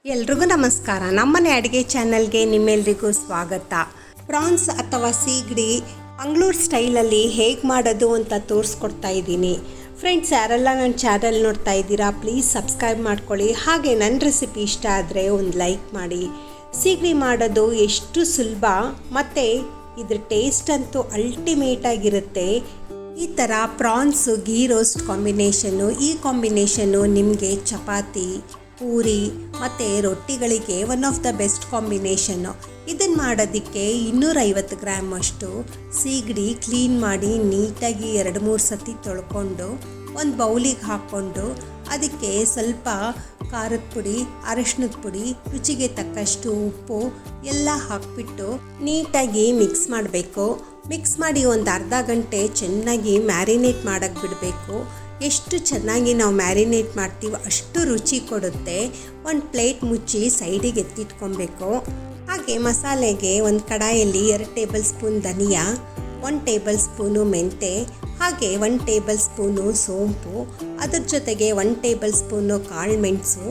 ಎಲ್ರಿಗೂ ನಮಸ್ಕಾರ. ನಮ್ಮನೆ ಅಡುಗೆ ಚಾನಲ್ಗೆ ನಿಮ್ಮೆಲ್ರಿಗೂ ಸ್ವಾಗತ. ಪ್ರಾನ್ಸ್ ಅಥವಾ ಸೀಗಡಿ ಮಂಗಳೂರು ಸ್ಟೈಲಲ್ಲಿ ಹೇಗೆ ಮಾಡೋದು ಅಂತ ತೋರಿಸ್ಕೊಡ್ತಾ ಇದ್ದೀನಿ. ಫ್ರೆಂಡ್ಸ್, ಯಾರೆಲ್ಲ ನನ್ನ ಚಾನಲ್ ನೋಡ್ತಾ ಇದ್ದೀರಾ ಪ್ಲೀಸ್ ಸಬ್ಸ್ಕ್ರೈಬ್ ಮಾಡ್ಕೊಳ್ಳಿ. ಹಾಗೆ ನನ್ನ ರೆಸಿಪಿ ಇಷ್ಟ ಆದರೆ ಒಂದು ಲೈಕ್ ಮಾಡಿ. ಸೀಗಡಿ ಮಾಡೋದು ಎಷ್ಟು ಸುಲಭ ಮತ್ತು ಇದ್ರ ಟೇಸ್ಟ್ ಅಂತೂ ಅಲ್ಟಿಮೇಟ್ ಆಗಿರುತ್ತೆ. ಈ ಥರ ಪ್ರಾನ್ಸು ಗೀ ರೋಸ್ಟ್ ಕಾಂಬಿನೇಷನ್ನು, ಈ ಕಾಂಬಿನೇಷನ್ನು ನಿಮಗೆ ಚಪಾತಿ, ಪೂರಿ ಮತ್ತು ರೊಟ್ಟಿಗಳಿಗೆ one of the best combination. ಇದನ್ನು ಮಾಡೋದಕ್ಕೆ 250 ಗ್ರಾಮ್ ಅಷ್ಟು ಸೀಗಡಿ ಕ್ಲೀನ್ ಮಾಡಿ ನೀಟಾಗಿ 2-3 ಸತಿ ತೊಳ್ಕೊಂಡು ಒಂದು ಬೌಲಿಗೆ ಹಾಕ್ಕೊಂಡು ಅದಕ್ಕೆ ಸ್ವಲ್ಪ ಖಾರದ ಪುಡಿ, ಅರಶಿನದ ಪುಡಿ, ರುಚಿಗೆ ತಕ್ಕಷ್ಟು ಉಪ್ಪು ಎಲ್ಲ ಹಾಕಿಬಿಟ್ಟು ನೀಟಾಗಿ ಮಿಕ್ಸ್ ಮಾಡಬೇಕು. ಮಿಕ್ಸ್ ಮಾಡಿ ಒಂದು ಅರ್ಧ ಗಂಟೆ ಚೆನ್ನಾಗಿ ಮ್ಯಾರಿನೇಟ್ ಮಾಡೋಕ್ಕೆ ಬಿಡಬೇಕು. ಎಷ್ಟು ಚೆನ್ನಾಗಿ ನಾವು ಮ್ಯಾರಿನೇಟ್ ಮಾಡ್ತೀವೋ ಅಷ್ಟು ರುಚಿ ಕೊಡುತ್ತೆ. ಒಂದು ಪ್ಲೇಟ್ ಮುಚ್ಚಿ ಸೈಡಿಗೆ ಎತ್ತಿಟ್ಕೊಬೇಕು. ಹಾಗೆ ಮಸಾಲೆಗೆ ಒಂದು ಕಡಾಯಲ್ಲಿ 2 ಟೇಬಲ್ ಸ್ಪೂನ್ ಧನಿಯಾ, 1 ಟೇಬಲ್ ಸ್ಪೂನು ಮೆಂತೆ, ಹಾಗೆ 1 ಟೇಬಲ್ ಸ್ಪೂನು ಸೋಂಪು, ಅದ್ರ ಜೊತೆಗೆ 1 ಟೇಬಲ್ ಸ್ಪೂನು ಕಾಳು ಮೆಣಸು,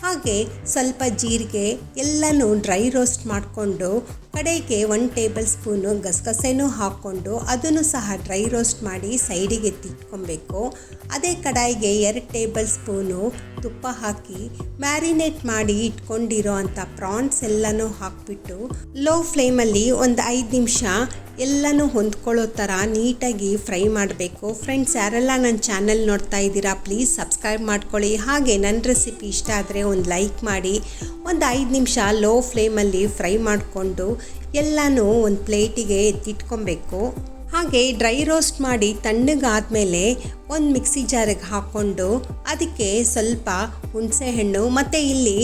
ಹಾಗೆ ಸ್ವಲ್ಪ ಜೀರಿಗೆ ಎಲ್ಲನೂ ಡ್ರೈ ರೋಸ್ಟ್ ಮಾಡಿಕೊಂಡು ಕಡೆಗೆ 1 ಟೇಬಲ್ ಸ್ಪೂನು ಗಸಗಸೆನೂ ಹಾಕ್ಕೊಂಡು ಅದನ್ನು ಸಹ ಡ್ರೈ ರೋಸ್ಟ್ ಮಾಡಿ ಸೈಡಿಗೆ ಎತ್ತಿಟ್ಕೊಬೇಕು. ಅದೇ ಕಡಾಯಿಗೆ 2 ಟೇಬಲ್ ಸ್ಪೂನು ತುಪ್ಪ ಹಾಕಿ ಮ್ಯಾರಿನೇಟ್ ಮಾಡಿ ಇಟ್ಕೊಂಡಿರೋ ಅಂಥ ಪ್ರಾನ್ಸ್ ಎಲ್ಲನೂ ಹಾಕಿಬಿಟ್ಟು ಲೋ ಫ್ಲೇಮಲ್ಲಿ ಒಂದು 5 ನಿಮಿಷ ಎಲ್ಲನೂ ಹೊಂದ್ಕೊಳ್ಳೋ ಥರ ನೀಟಾಗಿ ಫ್ರೈ ಮಾಡಬೇಕು. ಫ್ರೆಂಡ್ಸ್, ಯಾರೆಲ್ಲ ನನ್ನ ಚಾನಲ್ ನೋಡ್ತಾ ಇದ್ದೀರಾ ಪ್ಲೀಸ್ ಸಬ್ಸ್ಕ್ರೈಬ್ ಮಾಡ್ಕೊಳ್ಳಿ. ಹಾಗೆ ನನ್ನ ರೆಸಿಪಿ ಇಷ್ಟ ಆದರೆ ಒಂದು ಲೈಕ್ ಮಾಡಿ. ಒಂದು 5 ನಿಮಿಷ ಲೋ ಫ್ಲೇಮಲ್ಲಿ ಫ್ರೈ ಮಾಡಿಕೊಂಡು ಎಲ್ಲನೂ ಒಂದು ಪ್ಲೇಟಿಗೆ ಎತ್ತಿಟ್ಕೊಬೇಕು. ಹಾಗೆ ಡ್ರೈ ರೋಸ್ಟ್ ಮಾಡಿ ತಣ್ಣಗಾದ್ಮೇಲೆ ಒಂದು ಮಿಕ್ಸಿ ಜಾರಿಗೆ ಹಾಕ್ಕೊಂಡು ಅದಕ್ಕೆ ಸ್ವಲ್ಪ ಹುಣಸೆಹಣ್ಣು ಮತ್ತು ಇಲ್ಲಿ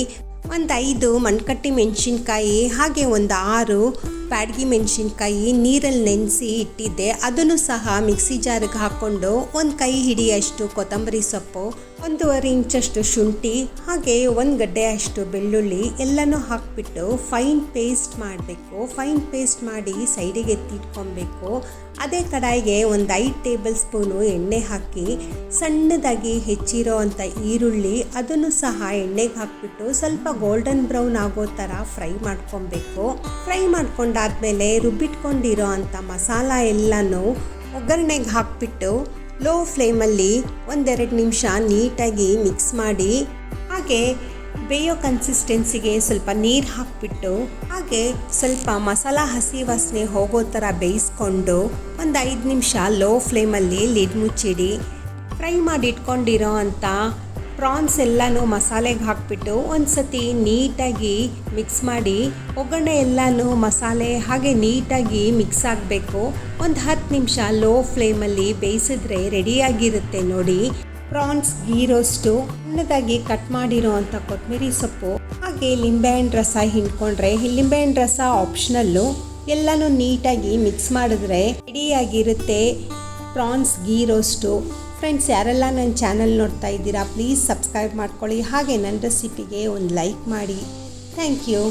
ಒಂದು 5 ಮಣ್ಕಟ್ಟಿ ಮೆಣಸಿನ್ಕಾಯಿ, ಹಾಗೆ ಒಂದು 6 ಬ್ಯಾಡಗಿ ಮೆಣಸಿನ್ಕಾಯಿ ನೀರಲ್ಲಿ ನೆನೆಸಿ ಇಟ್ಟಿದ್ದೆ, ಅದನ್ನು ಸಹ ಮಿಕ್ಸಿ ಜಾರಿಗೆ ಹಾಕ್ಕೊಂಡು ಒಂದು ಕೈ ಹಿಡಿಯಷ್ಟು ಕೊತ್ತಂಬರಿ ಸೊಪ್ಪು, 1.5 ಇಂಚಷ್ಟು ಶುಂಠಿ, ಹಾಗೆ 1 ಗಡ್ಡೆ ಅಷ್ಟು ಬೆಳ್ಳುಳ್ಳಿ ಎಲ್ಲನೂ ಹಾಕಿಬಿಟ್ಟು ಫೈನ್ ಪೇಸ್ಟ್ ಮಾಡಬೇಕು. ಫೈನ್ ಪೇಸ್ಟ್ ಮಾಡಿ ಸೈಡಿಗೆ ಎತ್ತಿಟ್ಕೊಬೇಕು. ಅದೇ ಕಡಾಯಿಗೆ ಒಂದು 5 ಟೇಬಲ್ ಸ್ಪೂನು ಎಣ್ಣೆ ಹಾಕಿ ಸಣ್ಣದಾಗಿ ಹೆಚ್ಚಿರೋ ಅಂಥ ಈರುಳ್ಳಿ ಅದನ್ನು ಸಹ ಎಣ್ಣೆಗೆ ಹಾಕಿಬಿಟ್ಟು ಸ್ವಲ್ಪ ಗೋಲ್ಡನ್ ಬ್ರೌನ್ ಆಗೋ ಥರ ಫ್ರೈ ಮಾಡ್ಕೊಬೇಕು. ಫ್ರೈ ಮಾಡ್ಕೊಂಡಾದ್ಮೇಲೆ ರುಬ್ಬಿಟ್ಕೊಂಡಿರೋ ಅಂಥ ಮಸಾಲ ಎಲ್ಲನೂ ಒಗ್ಗರಣೆಗೆ ಹಾಕಿಬಿಟ್ಟು ಲೋ ಫ್ಲೇಮಲ್ಲಿ 1-2 ನಿಮಿಷ ನೀಟಾಗಿ ಮಿಕ್ಸ್ ಮಾಡಿ ಹಾಗೆ ಬೇಯೋ ಕನ್ಸಿಸ್ಟೆನ್ಸಿಗೆ ಸ್ವಲ್ಪ ನೀರು ಹಾಕಿಬಿಟ್ಟು ಹಾಗೆ ಸ್ವಲ್ಪ ಮಸಾಲ ಹಸಿ ವಾಸನೆ ಹೋಗೋ ಥರ ಬೇಯಿಸ್ಕೊಂಡು ಒಂದು 5 ನಿಮಿಷ ಲೋ ಫ್ಲೇಮಲ್ಲಿ ಲಿಡ್ ಮುಚ್ಚಿಡಿ. ಫ್ರೈ ಮಾಡಿ ಇಟ್ಕೊಂಡಿರೋ ಅಂಥ ಪ್ರಾನ್ಸ್ ಎಲ್ಲನೂ ಮಸಾಲೆಗೆ ಹಾಕಿಬಿಟ್ಟು ಒಂದು ಸತಿ ನೀಟಾಗಿ ಮಿಕ್ಸ್ ಮಾಡಿ ಒಗ್ಗರಣೆ ಎಲ್ಲನೂ ಮಸಾಲೆ ಹಾಗೆ ನೀಟಾಗಿ ಮಿಕ್ಸ್ ಆಗಬೇಕು. ಒಂದು 10 ನಿಮಿಷ ಲೋ ಫ್ಲೇಮಲ್ಲಿ ಬೇಯಿಸಿದ್ರೆ ರೆಡಿಯಾಗಿರುತ್ತೆ ನೋಡಿ ಪ್ರಾನ್ಸ್ ಗೀ ರೋಸ್ಟು. ಸಣ್ಣದಾಗಿ ಕಟ್ ಮಾಡಿರೋ ಅಂಥ ಕೊತ್ತಂಬರಿ ಸೊಪ್ಪು ಹಾಗೆ ಲಿಂಬೆಹಣ್ಣು ರಸ ಹಿಂಡ್ಕೊಂಡ್ರೆ, ಲಿಂಬೆಹಣ್ಣು ರಸ ಆಪ್ಷನಲ್ಲು, ಎಲ್ಲನೂ ನೀಟಾಗಿ ಮಿಕ್ಸ್ ಮಾಡಿದ್ರೆ ರೆಡಿಯಾಗಿರುತ್ತೆ ಪ್ರಾನ್ಸ್ ಗೀ ರೋಸ್ಟು. ಫ್ರೆಂಡ್ಸ್, ಯಾರೆಲ್ಲ ನನ್ನ ಚಾನಲ್ ನೋಡ್ತಾ ಇದ್ದೀರಾ ಪ್ಲೀಸ್ ಸಬ್ಸ್ಕ್ರೈಬ್ ಮಾಡ್ಕೊಳ್ಳಿ. ಹಾಗೆ ನನ್ನ ರೆಸಿಪಿಗೆ ಒಂದು ಲೈಕ್ ಮಾಡಿ. Thank you.